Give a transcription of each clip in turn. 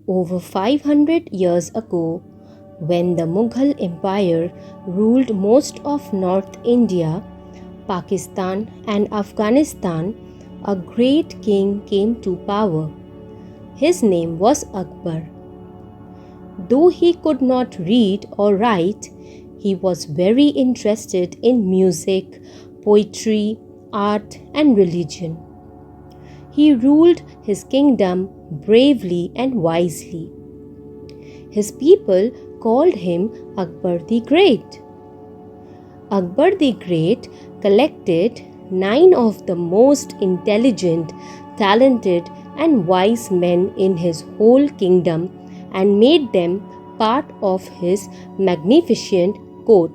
Over 500 years ago, when the Mughal Empire ruled most of North India, Pakistan, and Afghanistan, a great king came to power. His name was Akbar. Though he could not read or write, he was very interested in music, poetry, art, and religion. He ruled his kingdom bravely and wisely. His people called him Akbar the Great. Akbar the Great collected 9 of the most intelligent, talented, and wise men in his whole kingdom and made them part of his magnificent court.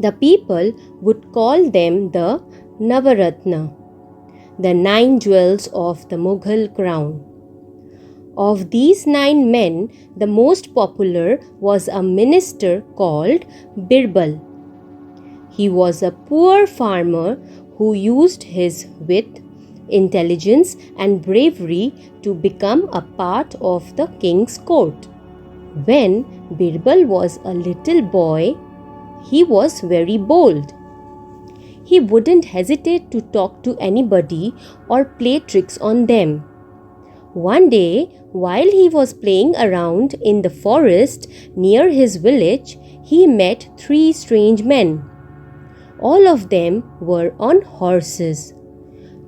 The people would call them the Navaratna, the 9 jewels of the Mughal crown. Of these 9 men, the most popular was a minister called Birbal. He was a poor farmer who used his wit, intelligence, and bravery to become a part of the king's court. When Birbal was a little boy, he was very bold. He wouldn't hesitate to talk to anybody or play tricks on them. One day, while he was playing around in the forest near his village, he met 3 strange men. All of them were on horses.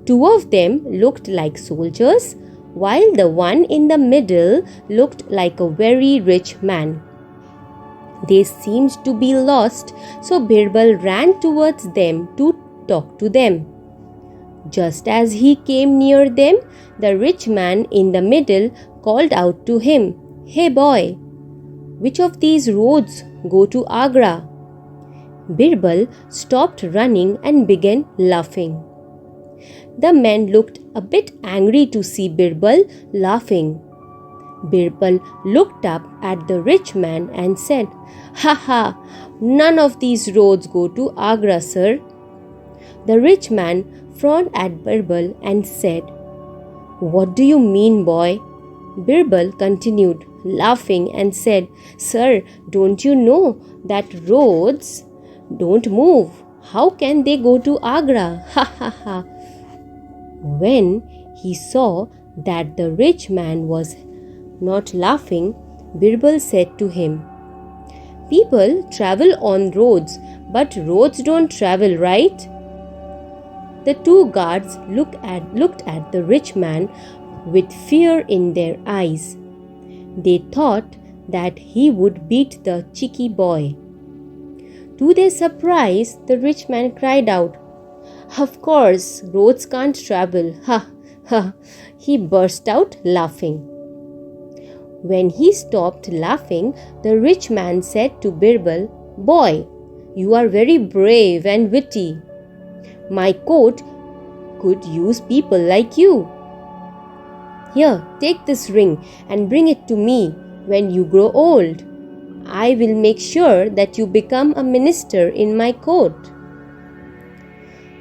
2 of them looked like soldiers, while the one in the middle looked like a very rich man. They seemed to be lost, so Birbal ran towards them to talk to them. Just as he came near them, the rich man in the middle called out to him, "Hey boy, which of these roads go to Agra?" Birbal stopped running and began laughing. The man looked a bit angry to see Birbal laughing. Birbal looked up at the rich man and said, "Ha ha, none of these roads go to Agra, sir." The rich man frowned at Birbal and said, "What do you mean, boy?" Birbal continued laughing and said, "Sir, don't you know that roads don't move? How can they go to Agra? Ha ha ha." When he saw that the rich man was not laughing, Birbal said to him, "People travel on roads, but roads don't travel, right?" The 2 guards looked at the rich man with fear in their eyes. They thought that he would beat the cheeky boy. To their surprise, the rich man cried out, "Of course, roads can't travel. Ha, ha." He burst out laughing. When he stopped laughing, the rich man said to Birbal, "Boy, you are very brave and witty. My court could use people like you. Here, take this ring and bring it to me when you grow old. I will make sure that you become a minister in my court."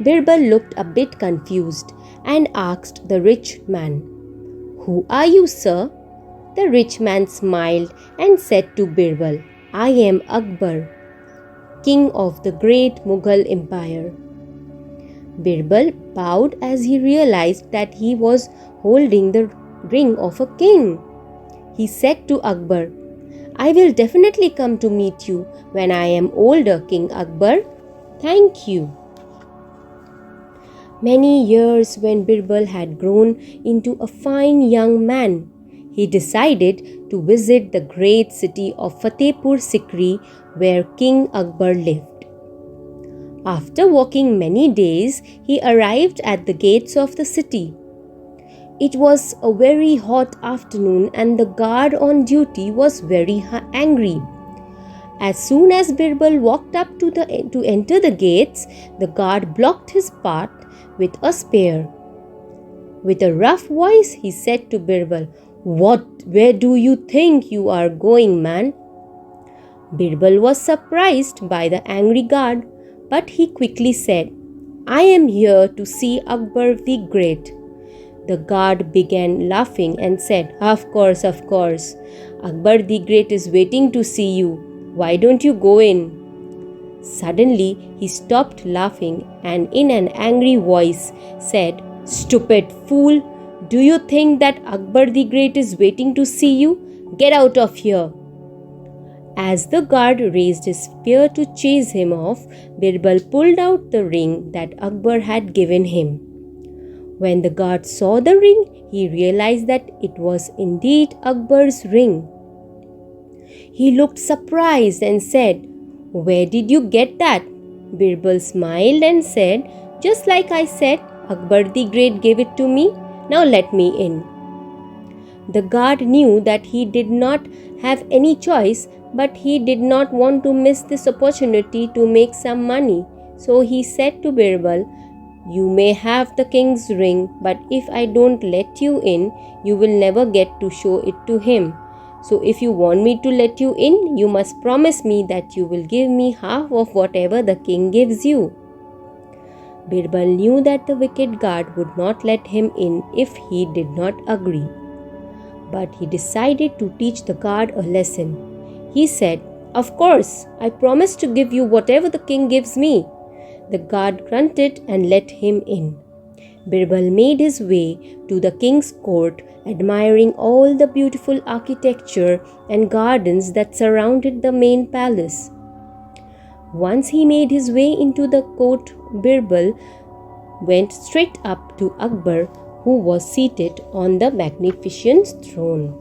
Birbal looked a bit confused and asked the rich man, "Who are you, sir?" The rich man smiled and said to Birbal, "I am Akbar, king of the great Mughal Empire." Birbal bowed as he realized that he was holding the ring of a king. He said to Akbar, "I will definitely come to meet you when I am older, King Akbar. Thank you." Many years when Birbal had grown into a fine young man, he decided to visit the great city of Fatehpur Sikri where King Akbar lived. After walking many days, he arrived at the gates of the city. It was a very hot afternoon and the guard on duty was very angry. As soon as Birbal walked up to enter the gates, the guard blocked his path with a spear. With a rough voice, he said to Birbal, Where do you think you are going, man?" Birbal was surprised by the angry guard, but he quickly said, "I am here to see Akbar the Great. The guard began laughing and said, Of course, of course. Akbar the Great is waiting to see you. Why don't you go in? Suddenly, he stopped laughing and in an angry voice said, Stupid fool! Do you think that Akbar the Great is waiting to see you? Get out of here! As the guard raised his spear to chase him off, Birbal pulled out the ring that Akbar had given him. When the guard saw the ring, he realized that it was indeed Akbar's ring. He looked surprised and said, Where did you get that? Birbal smiled and said, Just like I said, Akbar the Great gave it to me. Now let me in. The guard knew that he did not have any choice, but he did not want to miss this opportunity to make some money. So he said to Birbal, You may have the king's ring, but if I don't let you in, you will never get to show it to him. So if you want me to let you in, you must promise me that you will give me half of whatever the king gives you. Birbal knew that the wicked guard would not let him in if he did not agree. But he decided to teach the guard a lesson. He said, Of course, I promise to give you whatever the king gives me. The guard grunted and let him in. Birbal made his way to the king's court, admiring all the beautiful architecture and gardens that surrounded the main palace. Once he made his way into the court, Birbal went straight up to Akbar, who was seated on the magnificent throne.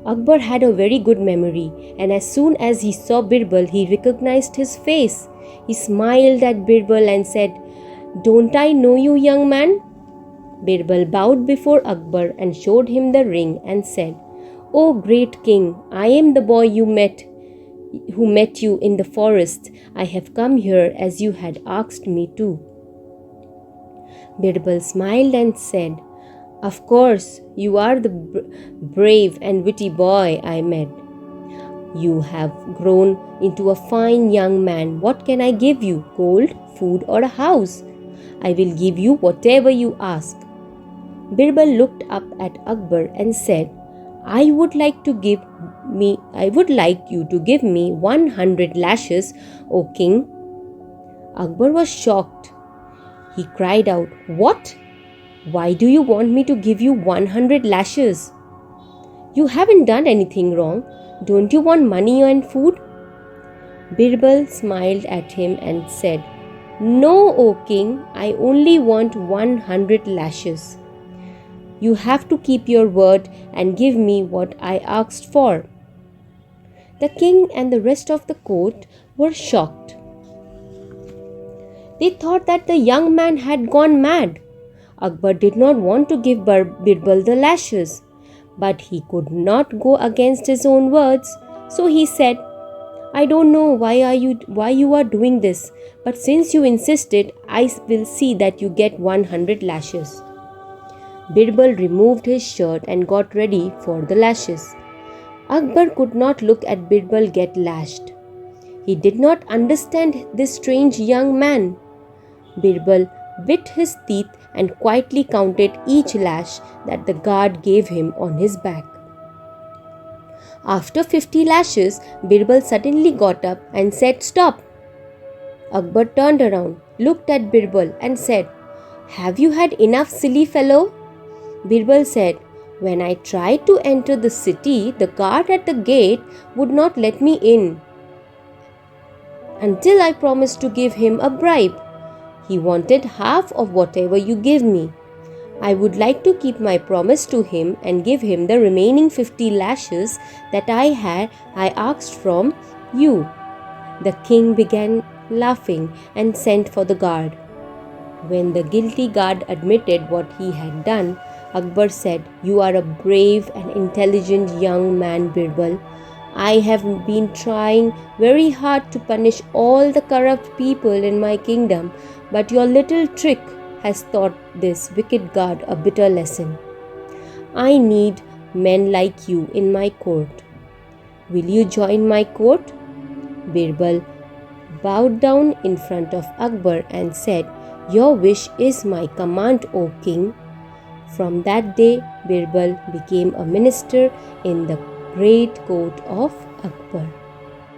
Akbar had a very good memory, and as soon as he saw Birbal, he recognized his face. He smiled at Birbal and said, Don't I know you, young man? Birbal bowed before Akbar and showed him the ring and said, O great king, I am the boy who met you in the forest. I have come here as you had asked me to. Birbal smiled and said, Of course, you are the brave and witty boy I met. You have grown into a fine young man. What can I give you? Gold, food, or a house? I will give you whatever you ask. Birbal looked up at Akbar and said, I would like you to give me 100 lashes, O king. Akbar was shocked. He cried out, What? Why do you want me to give you 100 lashes? You haven't done anything wrong. Don't you want money and food? Birbal smiled at him and said, No, O king, I only want 100 lashes. You have to keep your word and give me what I asked for. The king and the rest of the court were shocked. They thought that the young man had gone mad. Akbar did not want to give Birbal the lashes, but he could not go against his own words. So he said, I don't know why you are doing this, but since you insisted, I will see that you get 100 lashes. Birbal removed his shirt and got ready for the lashes. Akbar could not look at Birbal get lashed. He did not understand this strange young man. Birbal bit his teeth and quietly counted each lash that the guard gave him on his back. After 50 lashes, Birbal suddenly got up and said, Stop! Akbar turned around, looked at Birbal and said, Have you had enough, silly fellow? Birbal said, When I tried to enter the city, the guard at the gate would not let me in until I promised to give him a bribe. He wanted half of whatever you give me. I would like to keep my promise to him and give him the remaining 50 lashes that I asked from you. The king began laughing and sent for the guard. When the guilty guard admitted what he had done, Akbar said, You are a brave and intelligent young man, Birbal. I have been trying very hard to punish all the corrupt people in my kingdom, but your little trick has taught this wicked guard a bitter lesson. I need men like you in my court. Will you join my court? Birbal bowed down in front of Akbar and said, Your wish is my command, O king. From that day, Birbal became a minister in the great court of Akbar.